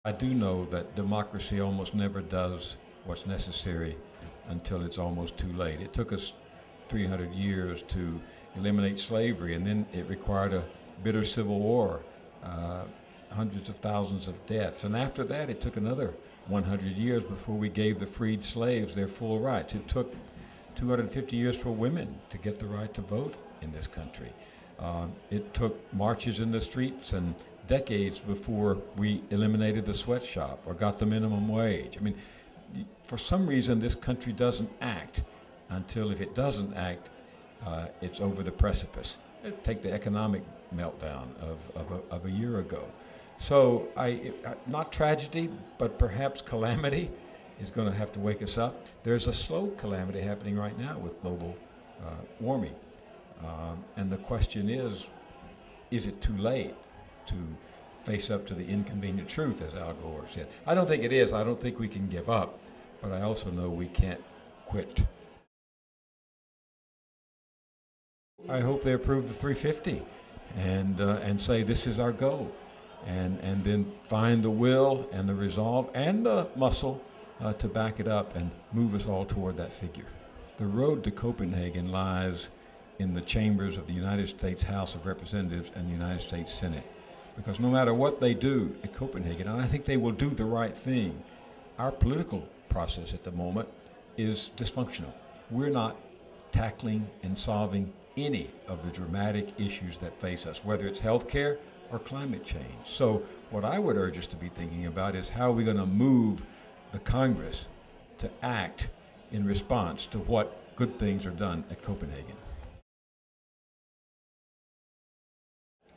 I do know that democracy almost never does what's necessary until it's almost too late. It took us 300 years to eliminate slavery, and then it required a bitter civil war, hundreds of thousands of deaths. And after that, it took another 100 years before we gave the freed slaves their full rights. It took 250 years for women to get the right to vote in this country. It took marches in the streets and decades before we eliminated the sweatshop or got the minimum wage. I mean, for some reason, this country doesn't act until, if it doesn't act, it's over the precipice. Take the economic meltdown of a year ago. So, not tragedy, but perhaps calamity is going to have to wake us up. There's a slow calamity happening right now with global warming. And the question is it too late to face up to the inconvenient truth, as Al Gore said? I don't think it is. I don't think we can give up, but I also know we can't quit. I hope they approve the 350 and say this is our goal, and then find the will and the resolve and the muscle to back it up and move us all toward that figure. The road to Copenhagen lies in the chambers of the United States House of Representatives and the United States Senate. Because no matter what they do at Copenhagen, and I think they will do the right thing, our political process at the moment is dysfunctional. We're not tackling and solving any of the dramatic issues that face us, whether it's healthcare or climate change. So what I would urge us to be thinking about is how are we going to move the Congress to act in response to what good things are done at Copenhagen.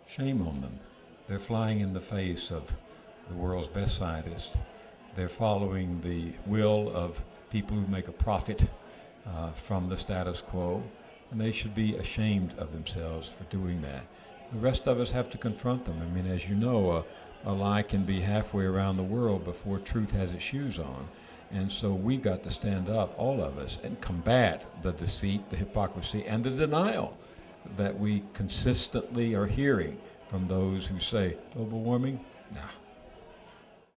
Shame on them. They're flying in the face of the world's best scientists. They're following the will of people who make a profit from the status quo, and they should be ashamed of themselves for doing that. The rest of us have to confront them. I mean, as you know, a lie can be halfway around the world before truth has its shoes on. And so we've got to stand up, all of us, and combat the deceit, the hypocrisy, and the denial that we consistently are hearing from those who say, global warming? Nah.